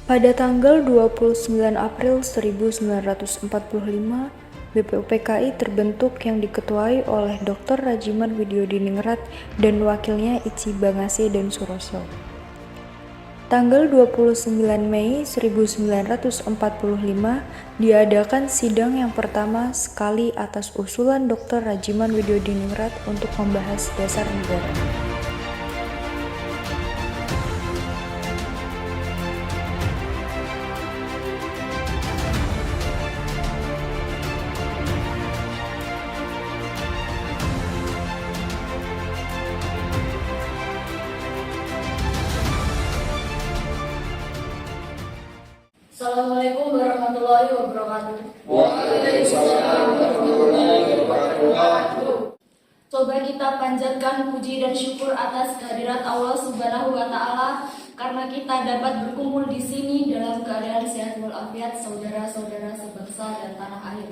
Pada tanggal 29 April 1945, BPUPKI terbentuk yang diketuai oleh Dr. Rajiman Widyodiningrat dan wakilnya Itsi Bangase dan Suroso. Tanggal 29 Mei 1945 diadakan sidang yang pertama sekali atas usulan Dr. Rajiman Widyodiningrat untuk membahas dasar negara. Assalamualaikum warahmatullahi wabarakatuh. Waalaikumsalam warahmatullahi wabarakatuh. Coba kita panjatkan puji dan syukur atas kehadirat Allah Subhanahu wa Ta'ala karena kita dapat berkumpul di sini dalam keadaan sehat walafiat, saudara-saudara sebangsa dan tanah air.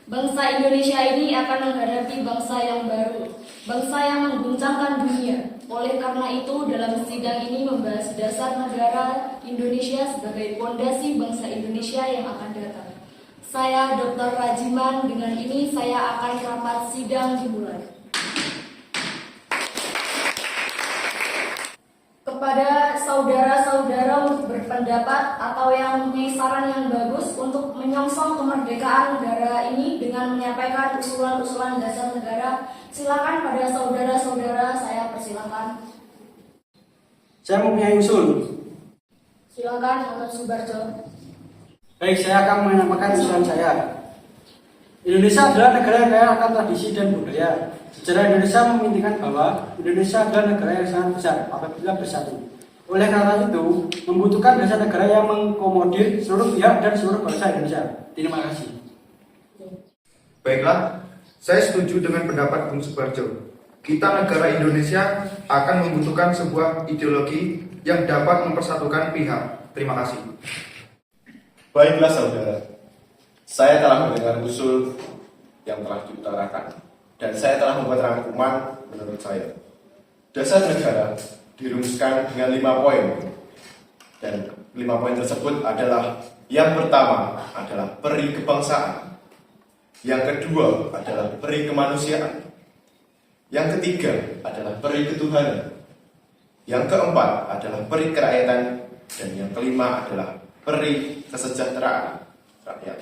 Bangsa Indonesia ini akan menghadapi bangsa yang baru, bangsa yang mengguncangkan dunia. Oleh karena itu, dalam sidang ini membahas dasar negara Indonesia sebagai fondasi bangsa Indonesia yang akan datang. Saya Dr. Rajiman, dengan ini saya akan rapat sidang dimulai. Kepada saudara-saudara untuk berpendapat atau yang mempunyai saran yang bagus untuk menyongsong kemerdekaan negara ini dengan menyampaikan usulan-usulan dasar negara, silakan pada saudara-saudara, saya persilakan. Saya mempunyai usul. Silakan Muhammad Subarjo. Baik, saya akan menyampaikan usulan saya. Indonesia adalah negara yang kaya akan tradisi dan budaya. Sejarah Indonesia membuktikan bahwa Indonesia adalah negara yang sangat besar apabila bersatu. Oleh karena itu, membutuhkan dasar negara yang mengakomodir seluruh pihak dan seluruh bangsa Indonesia. Terima kasih. Baiklah, saya setuju dengan pendapat Bung Subarjo. Kita negara Indonesia akan membutuhkan sebuah ideologi yang dapat mempersatukan pihak. Terima kasih. Baiklah saudara, saya telah mendengar usul yang telah diutarakan dan saya telah membuat rangkuman menurut saya. Dasar negara dirumuskan dengan 5 poin dan 5 poin tersebut adalah: yang pertama adalah peri kebangsaan, yang kedua adalah peri kemanusiaan, yang ketiga adalah peri ketuhanan, yang keempat adalah peri kerakyatan, dan yang kelima adalah peri kesejahteraan rakyat.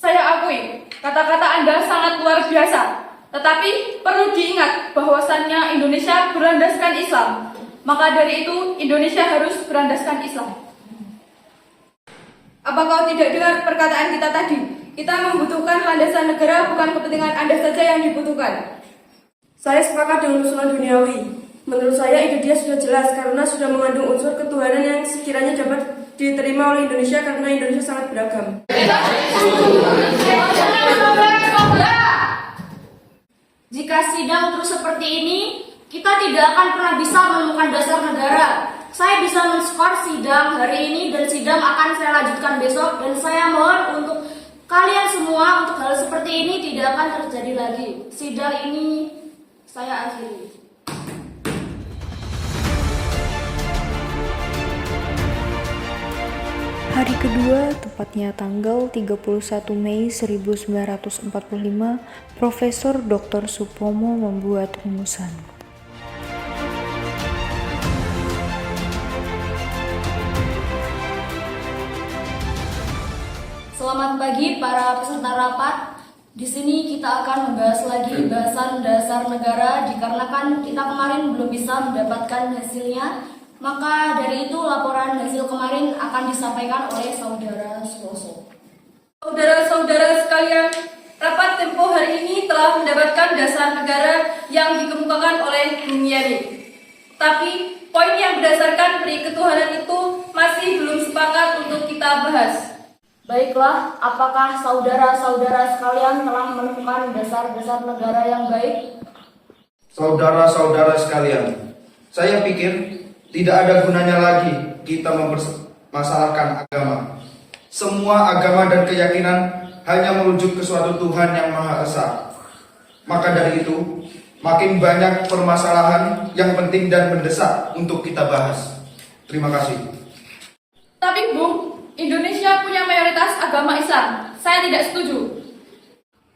Saya akui, kata-kata Anda sangat luar biasa. Tetapi perlu diingat bahwasannya Indonesia berlandaskan Islam. Maka dari itu, Indonesia harus berlandaskan Islam. Apa kau tidak dengar perkataan kita tadi? Kita membutuhkan landasan negara, bukan kepentingan Anda saja yang dibutuhkan. Saya sepakat dengan usulan duniawi. Menurut saya ide dia sudah jelas karena sudah mengandung unsur ketuhanan yang sekiranya dapat diterima oleh Indonesia karena Indonesia sangat beragam. Jika sidang terus seperti ini, kita tidak akan pernah bisa menemukan dasar negara. Saya bisa men-skor sidang hari ini dan sidang akan saya lanjutkan besok, dan saya mohon untuk kalian semua untuk hal seperti ini tidak akan terjadi lagi. Sidang ini saya akhiri. Hari kedua, tepatnya tanggal 31 Mei 1945, Profesor Dr. Supomo membuat rumusan. Selamat pagi para peserta rapat. Di sini kita akan membahas lagi bahasan dasar negara dikarenakan kita kemarin belum bisa mendapatkan hasilnya. Maka dari itu laporan hasil kemarin akan disampaikan oleh saudara Suroso. Saudara-saudara sekalian, rapat tempo hari ini telah mendapatkan dasar negara yang dikemukakan oleh Bung Yeni. Tapi poin yang berdasarkan peri ketuhanan itu masih belum sepakat untuk kita bahas. Baiklah, apakah saudara-saudara sekalian telah menemukan dasar-dasar negara yang baik? Saudara-saudara sekalian, saya pikir tidak ada gunanya lagi kita mempermasalahkan agama. Semua agama dan keyakinan hanya merujuk ke suatu Tuhan yang Maha Esa. Maka dari itu, makin banyak permasalahan yang penting dan mendesak untuk kita bahas. Terima kasih. Tapi Bung, Indonesia punya mayoritas agama Islam. Saya tidak setuju.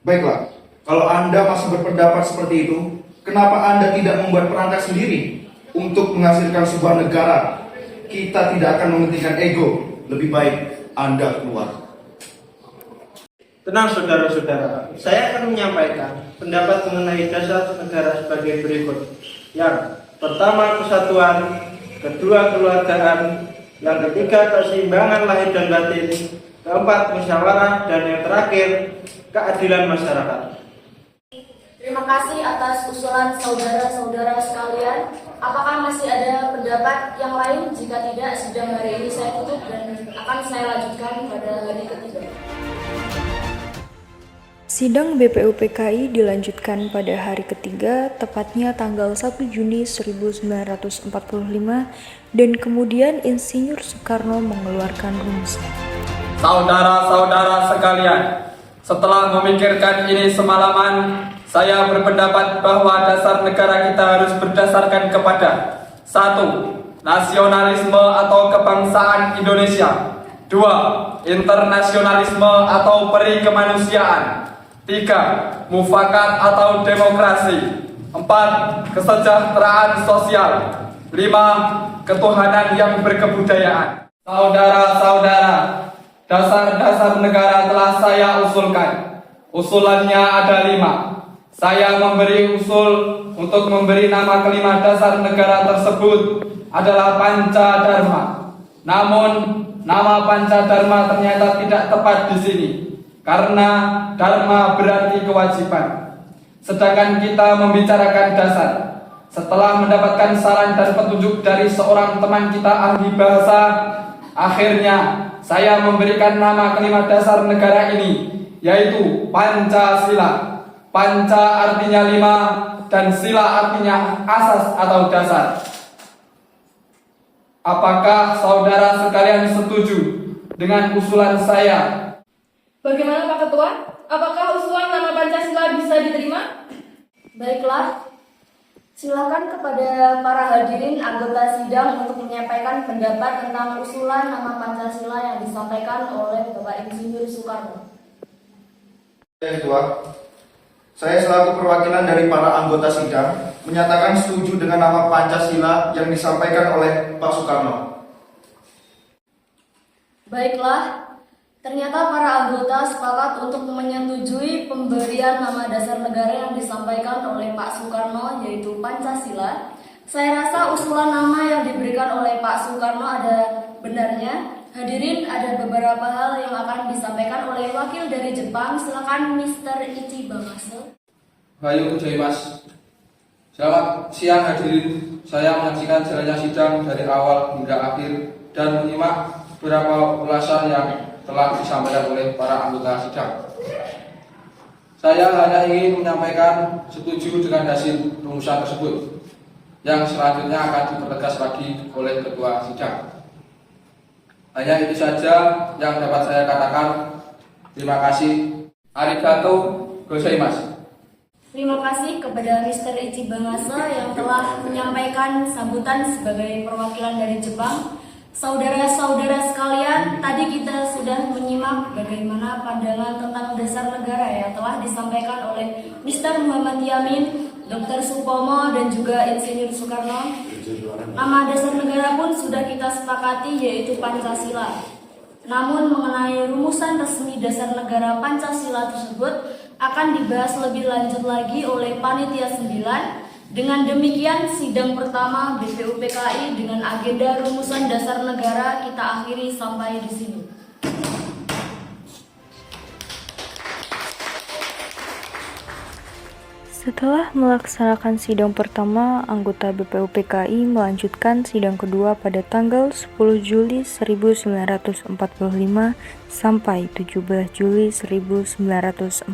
Baiklah, kalau Anda masih berpendapat seperti itu, kenapa Anda tidak membuat perangkat sendiri untuk menghasilkan sebuah negara? Kita tidak akan mementingkan ego. Lebih baik Anda keluar. Tenang saudara-saudara, saya akan menyampaikan pendapat mengenai dasar negara sebagai berikut. Yang pertama kesatuan, kedua kekeluargaan, yang ketiga keseimbangan lahir dan batin, keempat musyawarah, dan yang terakhir keadilan masyarakat. Terima kasih atas usulan saudara-saudara sekalian. Apakah masih ada pendapat yang lain? Jika tidak, sidang hari ini saya tutup dan akan saya lanjutkan pada hari ketiga. Sidang BPUPKI dilanjutkan pada hari ketiga, tepatnya tanggal 1 Juni 1945, dan kemudian Insinyur Soekarno mengeluarkan rumusan. Saudara-saudara sekalian, setelah memikirkan ini semalaman, saya berpendapat bahwa dasar negara kita harus berdasarkan kepada 1. Nasionalisme atau kebangsaan Indonesia. 2. Internasionalisme atau peri kemanusiaan. 3. Mufakat atau demokrasi. 4. Kesejahteraan sosial. 5. Ketuhanan yang berkebudayaan. Saudara-saudara, dasar-dasar negara telah saya usulkan. Usulannya ada 5. Saya memberi usul untuk memberi nama kelima dasar negara tersebut adalah Pancadharma. Namun, nama Pancadharma ternyata tidak tepat di sini, karena Dharma berarti kewajiban. Sedangkan kita membicarakan dasar. Setelah mendapatkan saran dan petunjuk dari seorang teman kita ahli bahasa, akhirnya saya memberikan nama kelima dasar negara ini, yaitu Pancasila. Panca artinya 5 dan sila artinya asas atau dasar. Apakah saudara sekalian setuju dengan usulan saya? Bagaimana Pak Ketua? Apakah usulan nama Pancasila bisa diterima? Baiklah, silakan kepada para hadirin anggota sidang untuk menyampaikan pendapat tentang usulan nama Pancasila yang disampaikan oleh Bapak Insinyur Soekarno. Ketua, saya selaku perwakilan dari para anggota sidang menyatakan setuju dengan nama Pancasila yang disampaikan oleh Pak Soekarno. Baiklah, ternyata para anggota sepakat untuk menyetujui pemberian nama dasar negara yang disampaikan oleh Pak Soekarno, yaitu Pancasila. Saya rasa usulan nama yang diberikan oleh Pak Soekarno ada benarnya. Hadirin, ada beberapa hal yang akan disampaikan oleh wakil dari Jepang. Silakan Mr. Ichi Bangase. Bayu Mas. Selamat siang hadirin. Saya menyaksikan jalannya sidang dari awal hingga akhir dan menyimak beberapa ulasan yang telah disampaikan oleh para anggota sidang. Saya hanya ingin menyampaikan setuju dengan hasil rumusan tersebut, yang selanjutnya akan dipertegas lagi oleh ketua sidang. Hanya itu saja yang dapat saya katakan. Terima kasih. Arigato gozaimasu. Terima kasih kepada Mr. Ichi Bangase yang telah menyampaikan sambutan sebagai perwakilan dari Jepang. Saudara-saudara sekalian, tadi kita sudah menyimak bagaimana pandangan tentang dasar negara yang telah disampaikan oleh Mr. Muhammad Yamin, Dr. Supomo, dan juga Insinyur Soekarno. Nama dasar negara pun sudah kita sepakati, yaitu Pancasila. Namun mengenai rumusan resmi dasar negara Pancasila tersebut akan dibahas lebih lanjut lagi oleh Panitia 9. Dengan demikian, sidang pertama BPUPKI dengan agenda rumusan dasar negara kita akhiri sampai di sini. Setelah melaksanakan sidang pertama, anggota BPUPKI melanjutkan sidang kedua pada tanggal 10 Juli 1945 sampai 17 Juli 1945.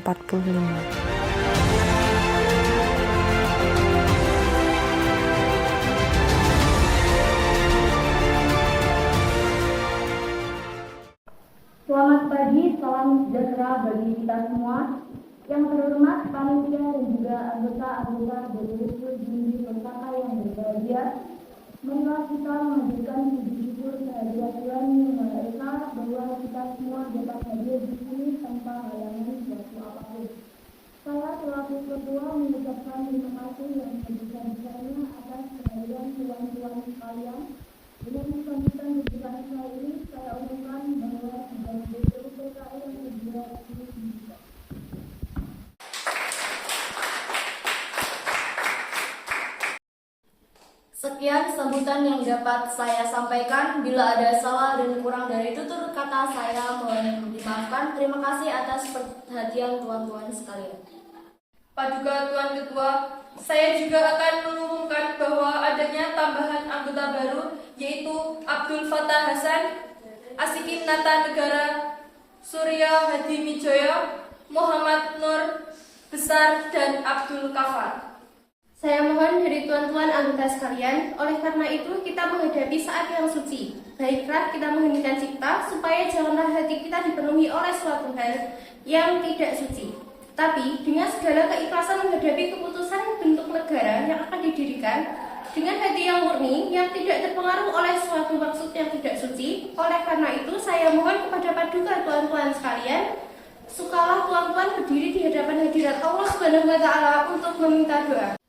Selamat pagi, salam sejahtera bagi kita semua. Yang terhormat panitia dan juga anggota-anggota BPUPKI yang berbahagia. Marilah kita menghadirkan puji syukur kehadirat Tuhan yang Maha Esa bahwa kita semua dapat hadir di sini tanpa halangan suatu apapun. Saya selaku ketua mengucapkan terima kasih yang sebesar-besarnya atas kehadiran tuan-tuan sekalian. Dengan sambutan kebesaran saya ini, saya umumkan bahwa sidang BPUPKI yang kedua ini dibuka. Sekian sambutan yang dapat saya sampaikan. Bila ada salah dan kurang dari tutur kata saya mohon dimaafkan. Terima kasih atas perhatian tuan-tuan sekalian. Paduka Tuan Ketua, saya juga akan mengumumkan bahwa adanya tambahan anggota baru yaitu Abdul Fattah Hasan, Asikin Nata Negara, Surya Hadi Mijoyo, Muhammad Nur Besar, dan Abdul Kafar. Saya mohon dari tuan-tuan anggota sekalian, oleh karena itu kita menghadapi saat yang suci. Baiklah kita mengheningkan cipta supaya janganlah hati kita dipenuhi oleh suatu hal yang tidak suci. Tapi dengan segala keikhlasan menghadapi keputusan bentuk negara yang akan didirikan, dengan hati yang murni yang tidak terpengaruh oleh suatu maksud yang tidak suci. Oleh karena itu saya mohon kepada paduka tuan-tuan sekalian, sukalah tuan-tuan berdiri di hadapan hadirat Allah Subhanahu wa Ta'ala untuk meminta doa.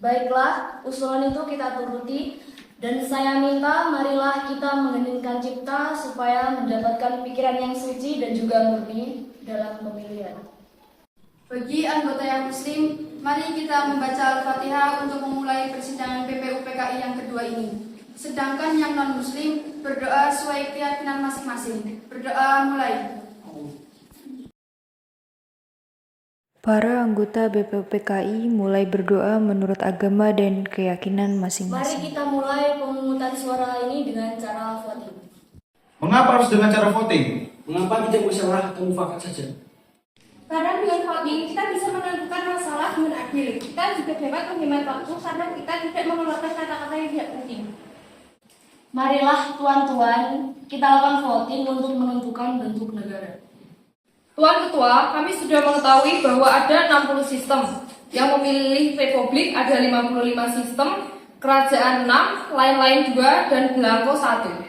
Baiklah, usulan itu kita turuti dan saya minta marilah kita mengheningkan cipta supaya mendapatkan pikiran yang suci dan juga murni dalam pemilihan. Bagi anggota yang muslim, mari kita membaca Al-Fatihah untuk memulai persidangan BPUPKI yang kedua ini. Sedangkan yang non-muslim berdoa sesuai keyakinan masing-masing. Berdoa mulai. Para anggota BPUPKI mulai berdoa menurut agama dan keyakinan Mari masing-masing. kita mulai pemungutan suara ini dengan cara voting. Mengapa harus dengan cara voting? Mengapa tidak musyawarah atau mufakat saja? Karena dengan voting kita bisa menentukan masalah dengan adil. Kita juga dapat menghemat waktu karena kita tidak mengeluarkan kata-kata yang tidak penting. Marilah tuan-tuan, kita lakukan voting untuk menentukan bentuk negara. Tuan Ketua, kami sudah mengetahui bahwa ada 60 sistem. Yang memilih republik ada 55 sistem, kerajaan 6, lain-lain 2, dan belangko 1.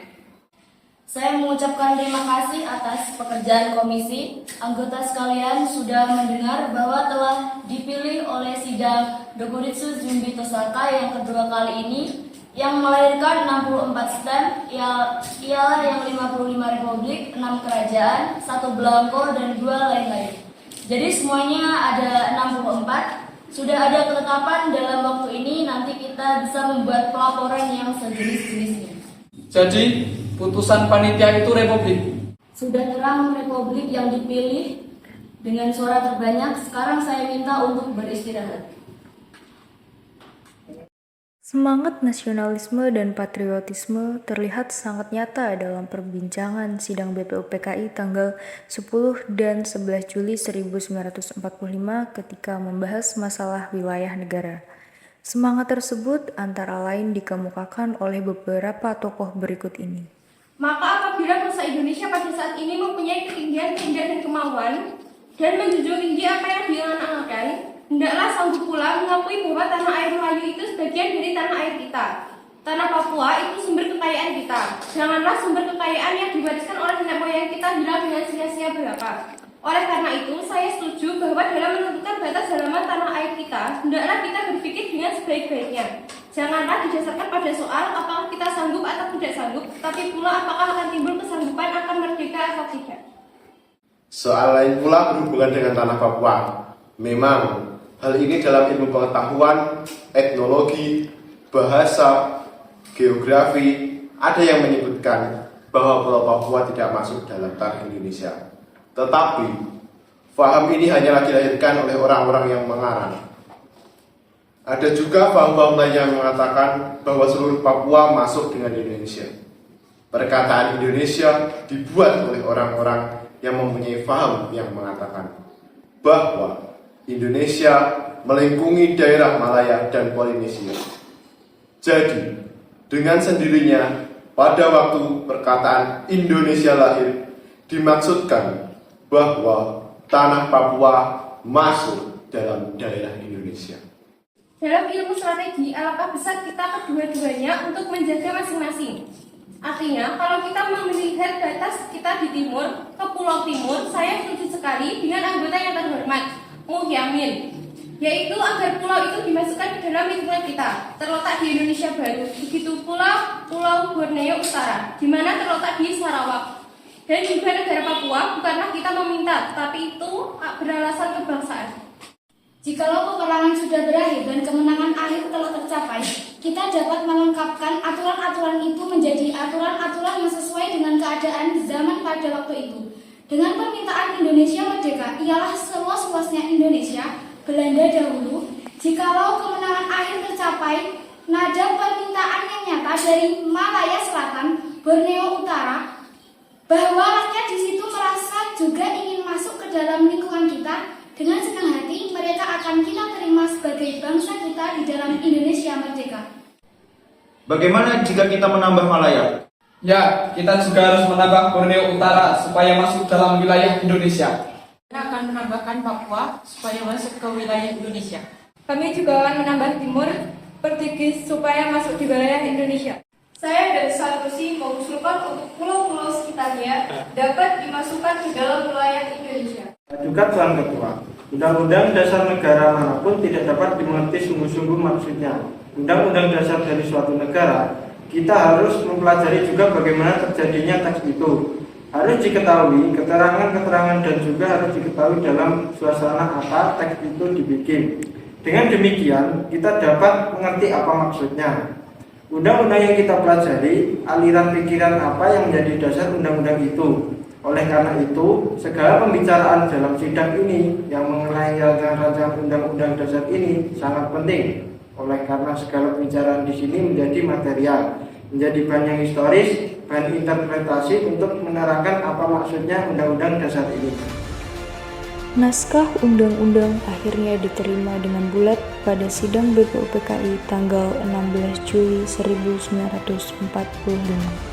Saya mengucapkan terima kasih atas pekerjaan komisi. Anggota sekalian sudah mendengar bahwa telah dipilih oleh sidang Dokuritsus Jumbito Saka yang kedua kali ini yang melahirkan 64 stem, ialah yang 55 republik, 6 kerajaan, 1 belangko, dan 2 lain-lain. Jadi semuanya ada 64. Sudah ada ketetapan dalam waktu ini, nanti kita bisa membuat pelaporan yang sejenis-jenisnya. Jadi, putusan panitia itu republik. Sudah terang republik yang dipilih dengan suara terbanyak. Sekarang saya minta untuk beristirahat. Semangat nasionalisme dan patriotisme terlihat sangat nyata dalam perbincangan sidang BPUPKI tanggal 10 dan 11 Juli 1945 ketika membahas masalah wilayah negara. Semangat tersebut antara lain dikemukakan oleh beberapa tokoh berikut ini. Maka apabila bangsa Indonesia pada saat ini mempunyai ketinggian keinginan dan kemauan dan menjunjung tinggi apa yang diangan-angankan, hendaklah sanggup pula mengakui bahwa tanah air Melayu itu sebagian dari tanah air kita. Tanah Papua itu sumber kekayaan kita. Janganlah sumber kekayaan yang diwariskan oleh nenek moyang kita hilang dengan sia-sia belaka. Oleh karena itu, saya setuju bahwa dalam menentukan batas halaman tanah air kita, hendaklah kita berpikir dengan sebaik-baiknya. Janganlah didasarkan pada soal apakah kita sanggup atau tidak sanggup, tapi pula apakah akan timbul kesanggupan akan merdeka atau tidak. Soal lain pula berhubungan dengan tanah Papua. Memang hal ini dalam ilmu pengetahuan, etnologi, bahasa, geografi, ada yang menyebutkan bahwa Pulau Papua tidak masuk dalam tanah Indonesia. Tetapi, faham ini hanyalah dilahirkan oleh orang-orang yang mengarang. Ada juga faham-faham lain yang mengatakan bahwa seluruh Papua masuk dengan Indonesia. Perkataan Indonesia dibuat oleh orang-orang yang mempunyai faham yang mengatakan bahwa Indonesia melingkungi daerah Malaya dan Polinesia. Jadi, dengan sendirinya pada waktu perkataan Indonesia lahir dimaksudkan bahwa tanah Papua masuk dalam daerah Indonesia. Dalam ilmu strategi, alangkah besar kita kedua-duanya untuk menjaga masing-masing. Artinya, kalau kita melihat batas kita di timur, ke Pulau Timur, saya setuju sekali dengan anggota yang terhormat, Muhyamin, yaitu agar pulau itu dimasukkan ke dalam lingkungan kita, terletak di Indonesia Baru. Begitu pula Pulau Borneo Utara, di mana terletak di Sarawak. Dan juga negara Papua, bukanlah kita meminta, tapi itu beralasan kebangsaan. Jikalau peperangan sudah berakhir dan kemenangan akhir telah tercapai, kita dapat melengkapkan aturan-aturan itu menjadi aturan-aturan yang sesuai dengan keadaan di zaman pada waktu itu. Dengan permintaan Indonesia merdeka ialah seluas-luasnya Indonesia, Belanda dahulu. Jikalau kemenangan akhir tercapai, nada permintaan yang nyata dari Malaya Selatan, Borneo Utara, bahwa rakyat di situ merasa juga ingin masuk ke dalam lingkungan kita. Dengan senang hati, mereka akan kita terima sebagai bangsa kita di dalam Indonesia merdeka. Bagaimana jika kita menambah Malaya? Ya, kita juga harus menambah Borneo Utara supaya masuk dalam wilayah Indonesia. Kita akan menambahkan Papua supaya masuk ke wilayah Indonesia. Kami juga akan menambah Timur Portugis supaya masuk di wilayah Indonesia. Saya dan Sanusi mengusulkan untuk pulau-pulau sekitarnya dapat dimasukkan ke dalam wilayah Indonesia. Juga Tuan Ketua, Undang-Undang Dasar Negara manapun tidak dapat dimengerti sungguh-sungguh maksudnya. Undang-Undang Dasar dari suatu negara, kita harus mempelajari juga bagaimana terjadinya teks itu. Harus diketahui keterangan-keterangan dan juga harus diketahui dalam suasana apa teks itu dibikin. Dengan demikian, kita dapat mengerti apa maksudnya. Undang-undang yang kita pelajari, aliran pikiran apa yang menjadi dasar undang-undang itu. Oleh karena itu, segala pembicaraan dalam sidang ini yang mengenai rancangan undang-undang dasar ini sangat penting. Oleh karena segala pembicaraan di sini menjadi material, menjadi bahan yang historis, bahan interpretasi untuk menerangkan apa maksudnya undang-undang dasar ini. Naskah undang-undang akhirnya diterima dengan bulat pada sidang BPUPKI tanggal 16 Juli 1945.